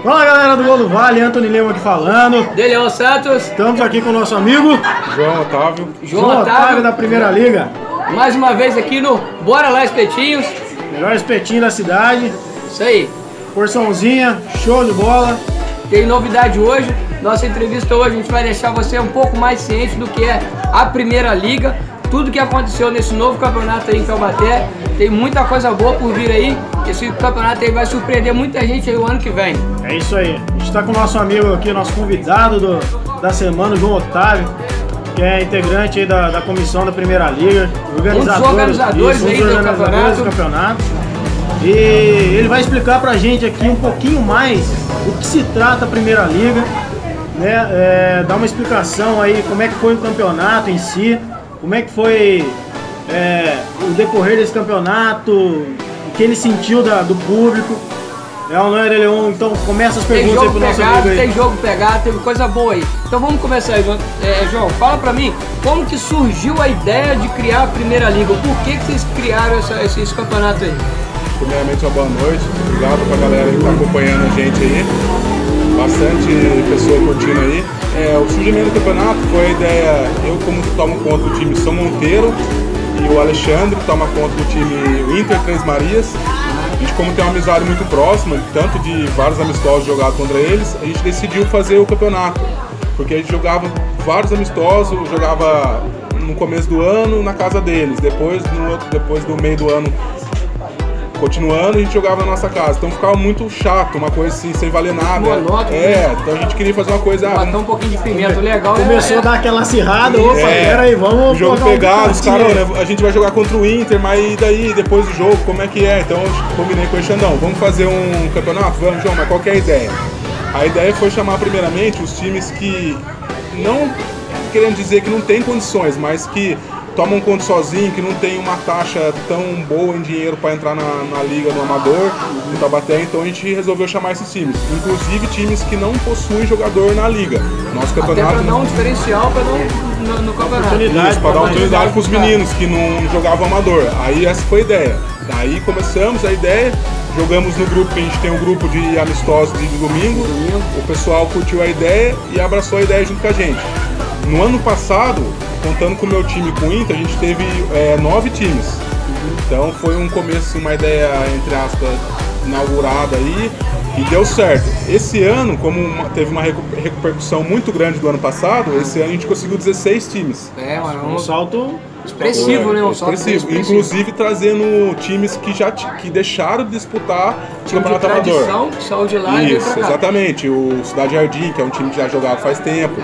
Fala galera do Gol do Vale, Antônio Lima aqui falando. Deleon Santos. Estamos aqui com o nosso amigo João Otávio. João Otávio da Primeira Liga. Mais uma vez aqui no Bora Lá Espetinhos. Melhor espetinho da cidade. Isso aí. Porçãozinha, show de bola. Tem novidade hoje. Nossa entrevista hoje a gente vai deixar você um pouco mais ciente do que é a Primeira Liga. Tudo que aconteceu nesse novo campeonato aí em Taubaté. Tem muita coisa boa por vir aí. Esse campeonato aí vai surpreender muita gente aí o ano que vem. É isso aí. A gente está com o nosso amigo aqui, nosso convidado da semana, o João Otávio, que é integrante aí da comissão da Primeira Liga. Um dos organizadores aí do campeonato. E ele vai explicar pra gente aqui um pouquinho mais do que se trata a Primeira Liga, né? Dar uma explicação aí como é que foi o campeonato em si, como é que foi o decorrer desse campeonato, o que ele sentiu do público. Não é, Leon? Então começa as perguntas aí pro nosso amigo aí. Tem jogo pegado, teve coisa boa aí. Então vamos começar aí, João. Fala pra mim, como que surgiu a ideia de criar a Primeira Liga? Por que vocês criaram esse campeonato aí? Primeiramente, uma boa noite. Obrigado pra galera que tá acompanhando a gente aí. Bastante pessoa curtindo aí. O surgimento do campeonato foi a ideia, eu como tomo conta do time São Monteiro e o Alexandre que toma conta do time Inter Três Marias. A gente, como tem uma amizade muito próxima, tanto de vários amistosos jogados contra eles, a gente decidiu fazer o campeonato. Porque a gente jogava vários amistosos, jogava no começo do ano na casa deles, depois do meio do ano continuando, a gente jogava na nossa casa. Então ficava muito chato, uma coisa assim, sem valer nada. Monótono, então a gente queria fazer uma coisa... Botar um pouquinho de pimenta legal. Começou a dar aquela acirrada, opa, peraí, vamos... O jogo pegado, os caras, a gente vai jogar contra o Inter, mas e daí, depois do jogo, como é que é? Então eu combinei com o Xandão, vamos fazer um campeonato? Vamos, João, mas qual que é a ideia? A ideia foi chamar primeiramente os times que, não querendo dizer que não tem condições, mas que tomam conta sozinho, que não tem uma taxa tão boa em dinheiro para entrar na liga no amador, no Taubaté, então a gente resolveu chamar esses times. Inclusive times que não possuem jogador na liga. Nosso campeonato... Até para dar um diferencial no campeonato. Isso, para dar oportunidade para os meninos que não jogavam amador. Aí essa foi a ideia. Daí começamos a ideia, jogamos no grupo, que a gente tem um grupo de amistosos de domingo. O pessoal curtiu a ideia e abraçou a ideia junto com a gente. No ano passado, contando com o meu time com o Inter, a gente teve 9 times. Então foi um começo, uma ideia, entre aspas, inaugurada aí e deu certo. Esse ano, como teve uma repercussão muito grande do ano passado, esse ano a gente conseguiu 16 times. Um salto expressivo, né? Um salto expressivo. Inclusive trazendo times que deixaram de disputar o campeonato amador. Que saiu de lá e Isso, exatamente. O Cidade Jardim, que é um time que já jogava faz tempo.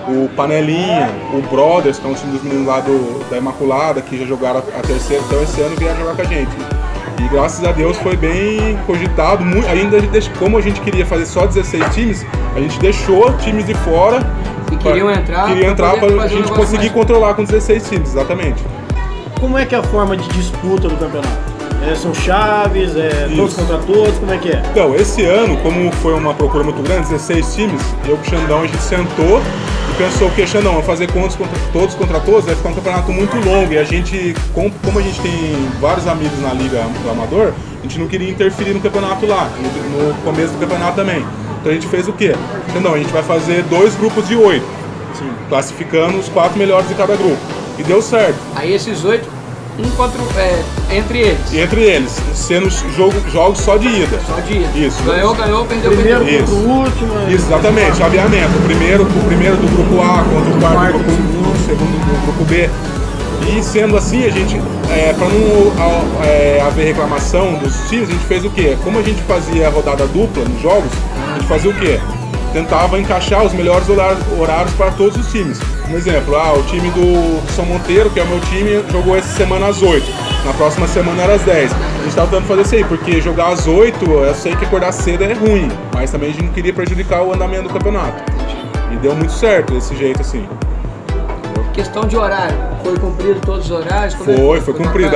O Panelinha, o Brothers, que é um time dos meninos lá da Imaculada, que já jogaram a terceira. Então esse ano vieram jogar com a gente. E graças a Deus foi bem cogitado. Ainda como a gente queria fazer só 16 times, a gente deixou times de fora. E queriam entrar para a gente conseguir controlar com 16 times, exatamente. Como é que é a forma de disputa do campeonato? São chaves, todos contra todos, como é que é? Então, esse ano, como foi uma procura muito grande, 16 times, eu com o Xandão, a gente sentou e pensou que, Xandão, vamos fazer todos contra todos, vai ficar um campeonato muito longo. E a gente, como a gente tem vários amigos na Liga do Amador, a gente não queria interferir no campeonato lá, no começo do campeonato também. Então a gente fez o quê? Xandão, a gente vai fazer 2 grupos de 8, classificando os 4 melhores de cada grupo. E deu certo. Aí esses 8... entre eles. Entre eles, sendo jogos só de ida. Só de ida. Isso. Ganhou, perdeu, primeiro perdeu. contra o último. Exatamente, chaveamento. O primeiro do grupo A contra o quarto do grupo, o segundo do grupo B. E sendo assim, a gente, para não haver reclamação dos times, a gente fez o quê? Como a gente fazia a rodada dupla nos jogos, a gente fazia o quê? Tentava encaixar os melhores horários para todos os times. Um exemplo, o time do São Monteiro, que é o meu time, jogou essa semana às 8. Na próxima semana era às 10. A gente estava tentando fazer isso aí, porque jogar às 8, eu sei que acordar cedo é ruim, mas também a gente não queria prejudicar o andamento do campeonato. E deu muito certo desse jeito assim. Questão de horário, foi cumprido todos os horários? Foi cumprido.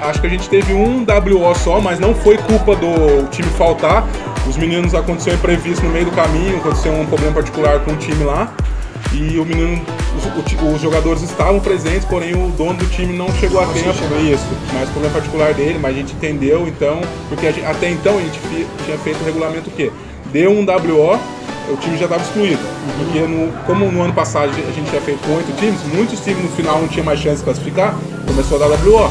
Acho que a gente teve um WO só, mas não foi culpa do time faltar. Os meninos, aconteceu imprevisto no meio do caminho, aconteceu um problema particular com o time lá. E os jogadores estavam presentes, porém o dono do time não chegou a tempo. Isso, mas problema particular dele, mas a gente entendeu então, porque até então a gente tinha feito o regulamento o quê? Deu um WO, o time já estava excluído. Porque como no ano passado a gente tinha feito com 8 times, muitos times no final não tinham mais chance de classificar, começou a dar WO.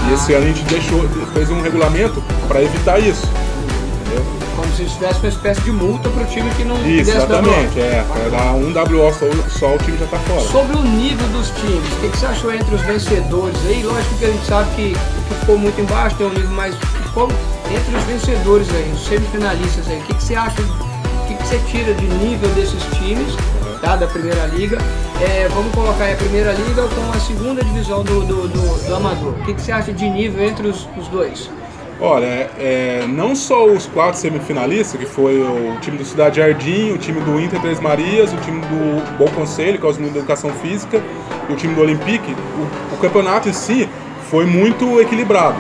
E esse ano a gente fez um regulamento para evitar isso. Entendeu? Como se tivesse uma espécie de multa para o time que não isso, exatamente, para dar um WO só o time já está fora. Sobre o nível dos times, o que você achou entre os vencedores aí? Lógico que a gente sabe que ficou muito embaixo, tem um nível mais... Como entre os vencedores aí, os semifinalistas aí, o que você acha, o que você tira de nível desses times, tá, da Primeira Liga? Vamos colocar aí a Primeira Liga com a segunda divisão do Amador. O que você acha de nível entre os dois? Olha, não só os 4 semifinalistas, que foi o time do Cidade Jardim, o time do Inter Três Marias, o time do Bom Conselho, que é o time da Educação Física, e o time do Olympique, o campeonato em si foi muito equilibrado.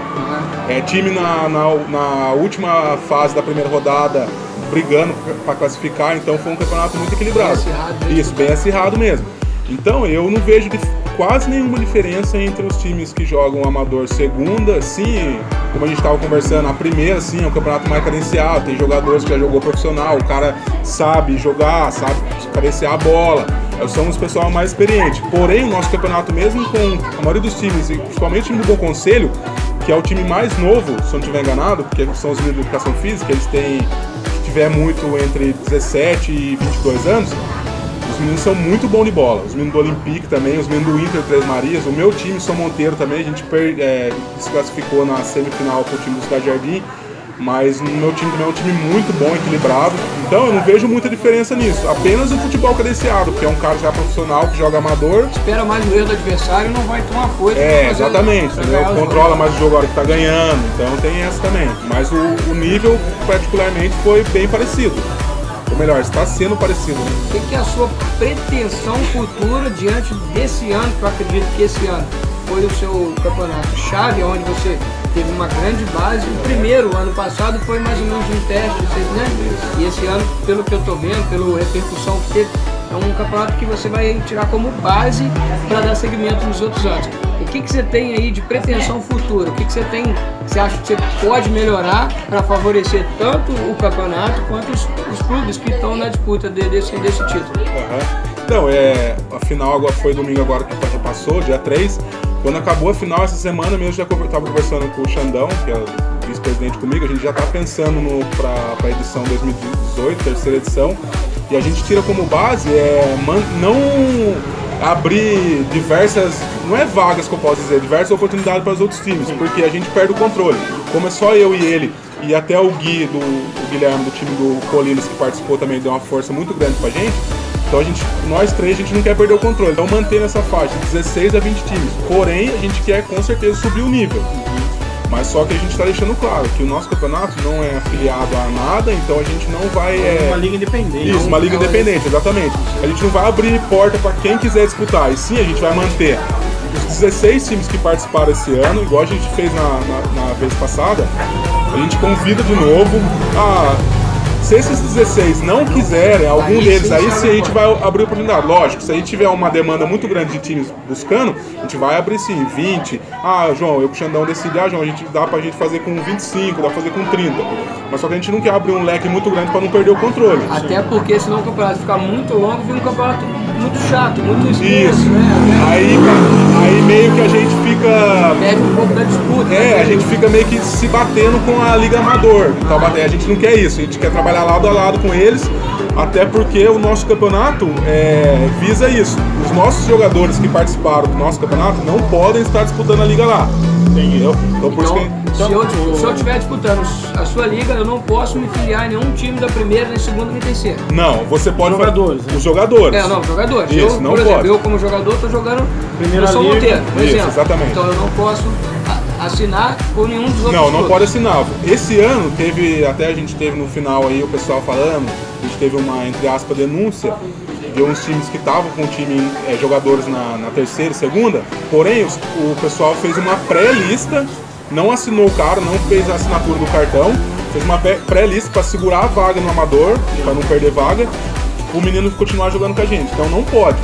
Time na última fase da primeira rodada brigando para classificar, então foi um campeonato muito equilibrado. Bem acirrado. Isso, bem acirrado mesmo. Então eu não vejo quase nenhuma diferença entre os times que jogam amador segunda, sim, como a gente estava conversando, a primeira sim é um campeonato mais cadenciado, tem jogadores que já jogou profissional, o cara sabe jogar, sabe cadenciar a bola, são os pessoal mais experientes. Porém, o nosso campeonato, mesmo com a maioria dos times, e principalmente o time do Bom Conselho, que é o time mais novo, se eu não estiver enganado, porque são os meninos de Educação Física, eles têm, se tiver muito, entre 17 e 22 anos, os meninos são muito bons de bola. Os meninos do Olympique também, os meninos do Inter Três Marias, o meu time, São Monteiro também, a gente se classificou na semifinal com o time do Cidade Jardim, mas o meu time também é um time muito bom, equilibrado, então eu não vejo muita diferença nisso, apenas o futebol cadenciado, porque é um cara já profissional que joga amador. Espera mais o erro do adversário e não vai tomar coisa. Exatamente, controla mais o jogo a hora que tá ganhando, então tem essa também, mas o nível particularmente foi bem parecido. Ou melhor, está sendo parecido. O que é a sua pretensão futura diante desse ano, que eu acredito que esse ano foi o seu campeonato chave, onde você teve uma grande base. O primeiro, ano passado, foi mais ou menos um teste, né? E esse ano, pelo que eu estou vendo, pela repercussão que teve, é um campeonato que você vai tirar como base para dar seguimento nos outros anos. O que você tem aí de pretensão futura? O que você tem, que você acha que você pode melhorar para favorecer tanto o campeonato quanto os clubes que estão na disputa desse título? Então, a final agora foi domingo agora que já passou, dia 3. Quando acabou a final essa semana mesmo, já estava conversando com o Xandão, que é o vice-presidente comigo, a gente já está pensando para a edição 2018, terceira edição, e a gente tira como base não abrir diversas, não é vagas que eu posso dizer, diversas oportunidades para os outros times, porque a gente perde o controle. Como é só eu e ele, e até o Gui, o Guilherme do time do Colinas, que participou também, deu uma força muito grande pra gente. Então nós três, a gente não quer perder o controle. Então manter nessa faixa de 16 a 20 times. Porém, a gente quer com certeza subir o nível. Mas só que a gente está deixando claro que o nosso campeonato não é afiliado a nada, então a gente não vai... uma liga independente. Isso, uma liga independente, exatamente. A gente não vai abrir porta para quem quiser disputar, e sim a gente vai manter os 16 times que participaram esse ano, igual a gente fez na vez passada. A gente convida de novo se esses 16 não quiserem, algum deles, aí sim a gente vai abrir oportunidade. Lógico, se a gente tiver uma demanda muito grande de times buscando, a gente vai abrir sim, 20. João, eu com o Xandão decidi, João, dá pra gente fazer com 25, dá pra fazer com 30. Mas só que a gente não quer abrir um leque muito grande pra não perder o controle. Até porque senão o campeonato ficar muito longo, vira um campeonato muito chato, muito extenso, né? Aí meio que a gente fica... perde um pouco da disputa. A gente fica meio que se batendo com a Liga Amador. Então, a gente não quer isso, a gente quer trabalhar lado a lado com eles, até porque o nosso campeonato visa isso. Os nossos jogadores que participaram do nosso campeonato não podem estar disputando a liga lá. Entendeu? Então, por isso que... Se eu estiver disputando a sua liga, eu não posso me filiar em nenhum time da primeira, nem segunda, nem terceira. Não, você pode... Jogadores. Os jogadores. Jogadores. Isso, por exemplo, eu como jogador estou jogando primeira São Monteiro, por exemplo. Isso, exatamente. Então eu não posso assinar por nenhum dos outros. Não pode assinar. Esse ano até a gente teve no final aí o pessoal falando, a gente teve uma, entre aspas, denúncia de uns times que estavam com o time jogadores na terceira e segunda, porém o pessoal fez uma pré-lista, não assinou o cara, não fez a assinatura do cartão, fez uma pré-lista para segurar a vaga no amador, para não perder vaga. o menino continuar jogando com a gente. Então não pode.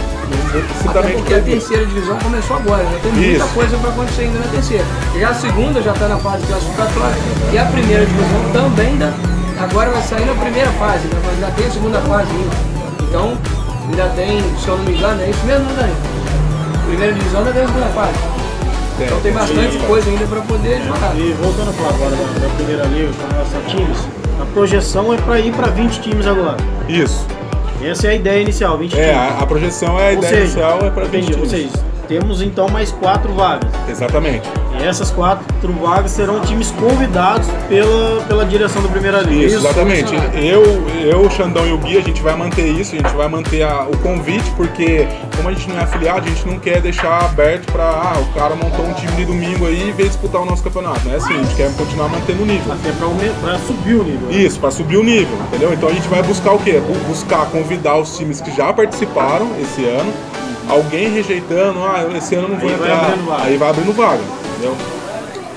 Até porque a terceira divisão começou agora, já tem muita coisa para acontecer ainda na terceira. Já a segunda já está na fase classificatória e a primeira divisão também ainda, agora vai sair na primeira fase, ainda tem a segunda fase ainda. Então, ainda tem, se eu não me engano, é isso mesmo, Dani? Primeira divisão ainda tem a segunda fase. Então tem bastante coisa ainda para poder jogar. E voltando a falar agora da primeira liga, com relação a times, a projeção é para ir para 20 times agora. Isso. Essa é a ideia inicial, 20 times. A projeção é a ideia inicial é para 20 times. Ou seja, temos então mais 4 vagas. Exatamente. E essas 4 vagas serão times convidados pela direção da primeira liga. Isso, exatamente. Eu, o Xandão e o Gui, a gente vai manter isso, a gente vai manter o convite, porque como a gente não é afiliado, a gente não quer deixar aberto para o cara montou um time de domingo aí e veio disputar o nosso campeonato. Não é assim, a gente quer continuar mantendo o nível. Até para subir o nível. Isso, para subir o nível, entendeu? Então a gente vai buscar o quê? Buscar convidar os times que já participaram esse ano, alguém rejeitando, esse ano não vou entrar, aí vai abrindo vaga, entendeu?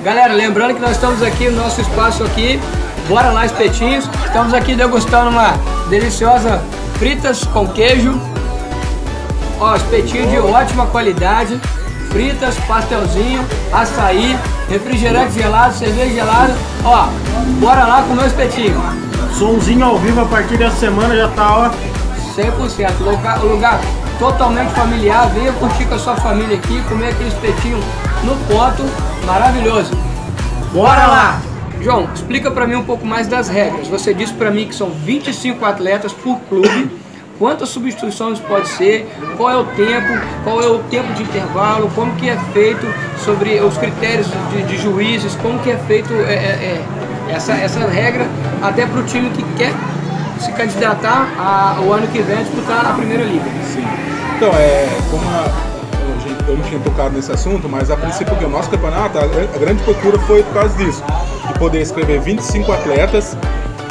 Galera, lembrando que nós estamos aqui no nosso espaço aqui, bora lá espetinhos, estamos aqui degustando uma deliciosa fritas com queijo, ó, espetinho de ótima qualidade, fritas, pastelzinho, açaí, refrigerante gelado, cerveja gelada, ó, bora lá comer o espetinho. Somzinho ao vivo a partir dessa semana já tá, ó, 100%, lugar totalmente familiar, venha curtir com a sua família aqui, comer aquele espetinho no ponto, maravilhoso. Bora lá! João, explica pra mim um pouco mais das regras. Você disse pra mim que são 25 atletas por clube, quantas substituições pode ser, qual é o tempo de intervalo, como que é feito, sobre os critérios de juízes, como que é feito essa regra, até pro time que quer se candidatar o ano que vem a disputar a primeira liga. Sim. Então, como eu não tinha tocado nesse assunto, mas a princípio o nosso campeonato, a grande procura foi por causa disso, de poder escrever 25 atletas,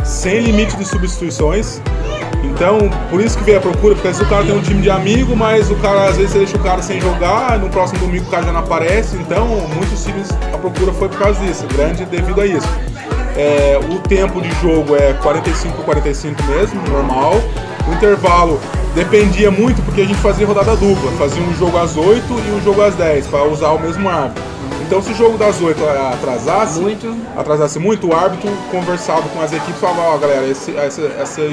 sem limite de substituições. Então, por isso que veio a procura, porque às vezes o cara tem um time de amigo, mas o cara, às vezes, você deixa o cara sem jogar, no próximo domingo o cara já não aparece, então muitos times, a procura foi por causa disso, grande devido a isso. O tempo de jogo é 45 por 45 mesmo, normal. O intervalo dependia muito porque a gente fazia rodada dupla, fazia um jogo às 8 e um jogo às 10 para usar o mesmo árbitro. Então se o jogo das 8 atrasasse muito, o árbitro conversava com as equipes e falava, galera, esse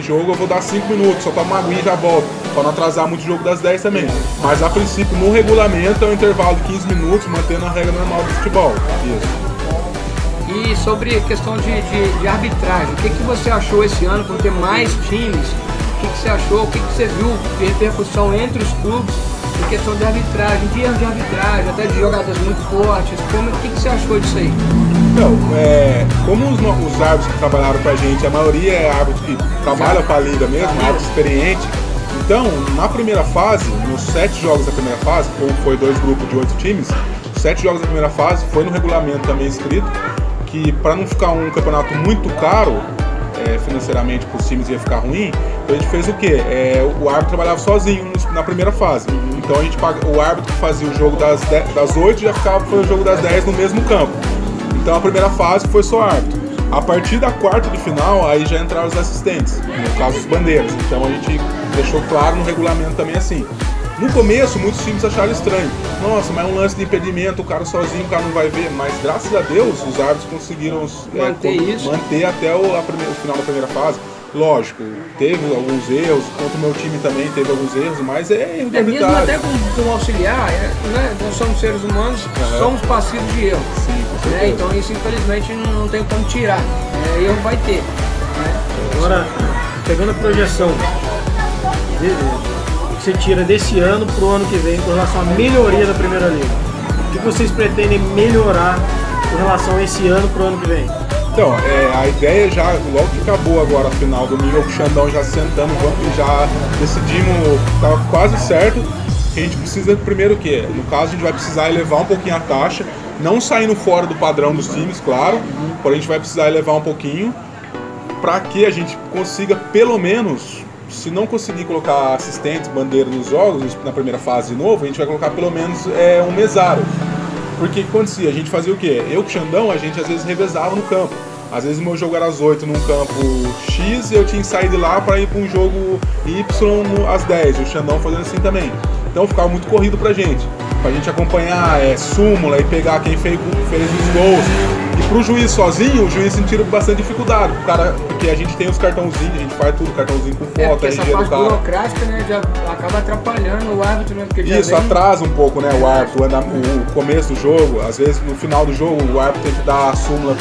jogo eu vou dar 5 minutos, só toma uma aguinha e já volto, para não atrasar muito o jogo das 10 também. Mas a princípio no regulamento é um intervalo de 15 minutos, mantendo a regra normal do futebol. Isso. E sobre a questão de arbitragem, o que você achou esse ano por ter mais times? O que você achou? O que você viu de repercussão entre os clubes em questão de arbitragem, de erro de arbitragem, até de jogadas muito fortes? O que você achou disso aí? Então, como os árbitros que trabalharam com a gente, a maioria é árbitro que trabalha para a liga mesmo, árbitro experiente. Então, na primeira fase, nos 7 jogos da primeira fase, como foi 2 grupos de 8 times, os 7 jogos da primeira fase foi no regulamento também escrito que para não ficar um campeonato muito caro, financeiramente para os times ia ficar ruim, então a gente fez o quê? O árbitro trabalhava sozinho na primeira fase. Então a gente o árbitro que fazia o jogo das 8 já ficava para o jogo das 10 no mesmo campo. Então a primeira fase foi só árbitro. A partir da quarta de final, aí já entraram os assistentes, no caso os bandeiras. Então a gente deixou claro no regulamento também assim. No começo, muitos times acharam estranho. Nossa, mas é um lance de impedimento, o cara sozinho, o cara não vai ver. Mas graças a Deus, os árbitros conseguiram manter até o final da primeira fase. Lógico, teve alguns erros, contra o meu time também teve alguns erros, mas erro de mesmo até com auxiliar, né? Nós somos seres humanos, somos passivos de erro. Sim, com certeza. Então isso infelizmente não tem como tirar. Erro vai ter. Né? Agora, pegando a projeção, você tira desse ano para o ano que vem com relação à melhoria da Primeira Liga? O que vocês pretendem melhorar com relação a esse ano para o ano que vem? Então, a ideia já, logo que acabou agora a final, domingo com o Xandão já sentando, já decidimos, estava quase certo, que a gente precisa primeiro o quê? No caso a gente vai precisar elevar um pouquinho a taxa, não saindo fora do padrão dos times, claro, porém a gente vai precisar elevar um pouquinho, para que a gente consiga pelo menos... Se não conseguir colocar assistentes, bandeira nos jogos, na primeira fase de novo, a gente vai colocar pelo menos um mesário. Porque o que acontecia? A gente fazia o quê? Eu com o Xandão, a gente às vezes revezava no campo. Às vezes o meu jogo era às 8 num campo X e eu tinha que sair de lá para ir para um jogo Y às 10, o Xandão fazendo assim também. Então ficava muito corrido pra gente acompanhar súmula e pegar quem fez os gols. E pro juiz sozinho, o juiz sentiu bastante dificuldade, porque a gente tem os cartãozinhos, a gente faz tudo, cartãozinho com foto, essa parte burocrática, né, já acaba atrapalhando o árbitro, né, porque isso, atrasa um pouco, né, o árbitro, o começo do jogo, às vezes no final do jogo o árbitro tem que dar a súmula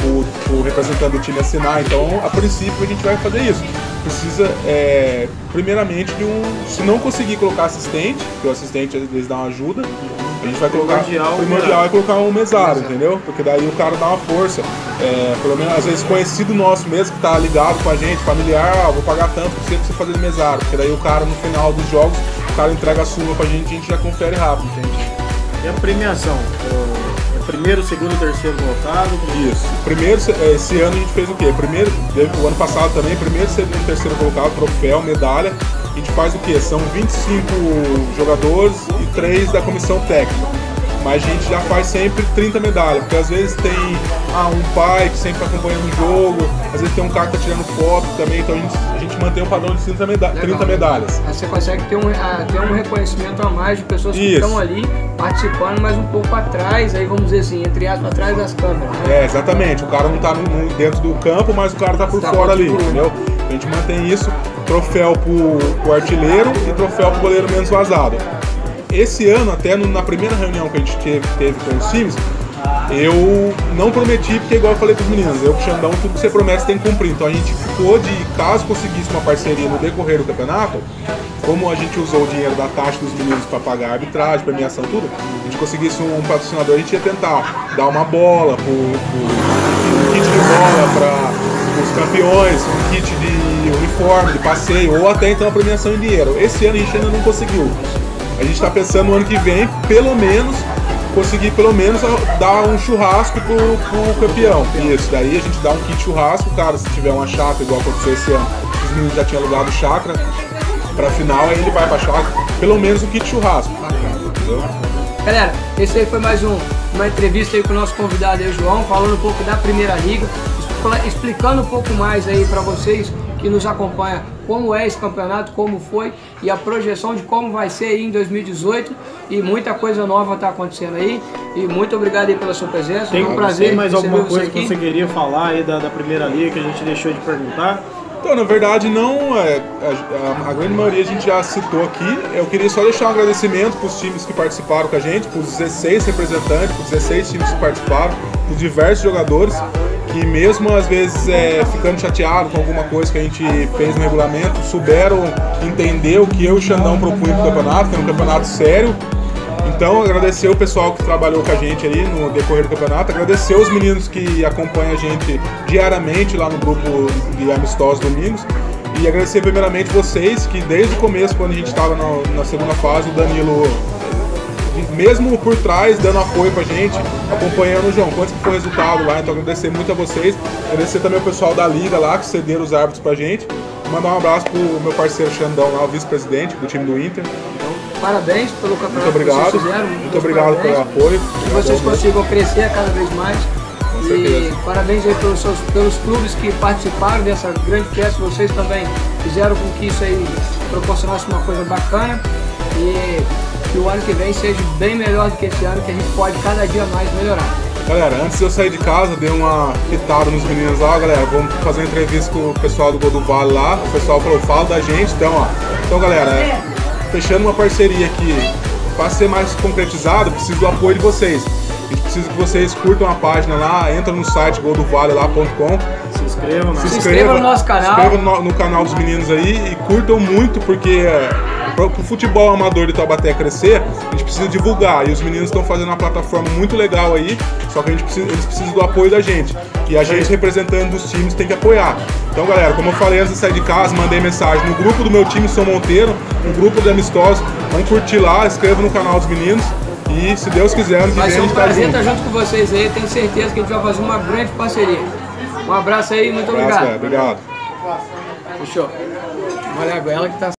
pro representante do time assinar, então a princípio a gente vai fazer isso. Precisa, primeiramente, se não conseguir colocar assistente, porque o assistente às vezes dá uma ajuda, a gente vai colocar, primordial é colocar um mesário, entendeu? Porque daí o cara dá uma força, pelo menos às vezes conhecido nosso mesmo, que tá ligado com a gente, familiar, vou pagar tanto pra você fazer mesário, porque daí o cara no final dos jogos, o cara entrega a súmula pra gente e a gente já confere rápido, entende? E a premiação? Primeiro, segundo, terceiro colocado? Isso. Esse ano a gente fez o quê? O ano passado também, primeiro, segundo, terceiro colocado, troféu, medalha. A gente faz o quê? São 25 jogadores e 3 da comissão técnica. Mas a gente já faz sempre 30 medalhas, porque às vezes tem um pai que sempre está acompanhando o jogo, às vezes tem um cara que está tirando foto também, então a gente mantém o padrão de 30 medalhas. Aí você consegue ter um reconhecimento a mais de pessoas que estão ali participando, mas um pouco atrás, aí vamos dizer assim, entre aspas, atrás das câmeras. Né? Exatamente, o cara não está dentro do campo, mas o cara está por fora ali, entendeu? A gente mantém isso, troféu pro artilheiro e troféu pro goleiro menos vazado. Esse ano, até na primeira reunião que a gente teve com os times, eu não prometi, porque igual eu falei com os meninos, eu com o Xandão, tudo que você promete tem que cumprir. Então a gente ficou caso conseguisse uma parceria no decorrer do campeonato, como a gente usou o dinheiro da taxa dos meninos para pagar a arbitragem, premiação, tudo, a gente conseguisse um patrocinador, a gente ia tentar dar uma bola, um kit de bola para os campeões, um kit de uniforme, de passeio, ou até então a premiação em dinheiro. Esse ano a gente ainda não conseguiu. A gente está pensando no ano que vem, conseguir dar um churrasco pro campeão. Isso, daí a gente dá um kit churrasco, cara, se tiver uma chácara, igual aconteceu esse ano, os meninos já tinham alugado chácara, pra final aí ele vai pra chácara, pelo menos um kit churrasco. Entendeu? Galera, esse aí foi mais uma entrevista aí com o nosso convidado aí, João, falando um pouco da Primeira Liga, explicando um pouco mais aí pra vocês que nos acompanha como é esse campeonato, como foi e a projeção de como vai ser aí em 2018 e muita coisa nova está acontecendo aí e muito obrigado aí pela sua presença. Tem um prazer. Tem mais alguma coisa que você queria falar aí da Primeira Liga que a gente deixou de perguntar? Então, na verdade, não, a grande maioria a gente já citou aqui. Eu queria só deixar um agradecimento para os times que participaram com a gente, para os 16 representantes, para os 16 times que participaram, para os diversos jogadores, que mesmo às vezes ficando chateado com alguma coisa que a gente fez no regulamento, souberam entender o que eu e o Xandão propunha para o campeonato, que é um campeonato sério. Então, agradecer o pessoal que trabalhou com a gente aí no decorrer do campeonato, agradecer os meninos que acompanham a gente diariamente lá no grupo de Amistosos Domingos e agradecer primeiramente vocês que desde o começo, quando a gente estava na segunda fase, o Danilo, mesmo por trás, dando apoio pra gente, acompanhando o João, quanto que foi o resultado lá, então agradecer muito a vocês, agradecer também o pessoal da Liga lá, que cederam os árbitros pra gente, mandar um abraço pro meu parceiro Xandão lá, o vice-presidente do time do Inter. Parabéns pelo campeonato que vocês fizeram. Muito obrigado pelo apoio. Que vocês consigam crescer cada vez mais. E parabéns aí pelos clubes que participaram dessa grande festa. Vocês também fizeram com que isso aí proporcionasse uma coisa bacana. E que o ano que vem seja bem melhor do que esse ano, que a gente pode cada dia mais melhorar. Galera, antes de eu sair de casa, dei uma pitada nos meninos lá, galera, vamos fazer uma entrevista com o pessoal do Gol do Vale lá. O pessoal falou, fala da gente, então galera, fechando uma parceria aqui, para ser mais concretizado, preciso do apoio de vocês. A gente precisa que vocês curtam a página lá, entra no site goldovalelá.com, se inscreva no nosso canal, se inscreva no canal dos meninos aí e curtam muito, porque para o futebol amador de Taubaté crescer, a gente precisa divulgar, e os meninos estão fazendo uma plataforma muito legal aí, só que eles precisam do apoio da gente, e a gente representando os times tem que apoiar. Então galera, como eu falei antes de sair de casa, mandei mensagem no grupo do meu time São Monteiro, um grupo de amistosos, vamos curtir lá, inscreva no canal dos meninos, e se Deus quiser, ano que vem a gente tá junto. Vai ser um prazer estar junto com vocês aí, tenho certeza que a gente vai fazer uma grande parceria. Um abraço aí, muito obrigado. Obrigado. Fechou. Olha a goela que tá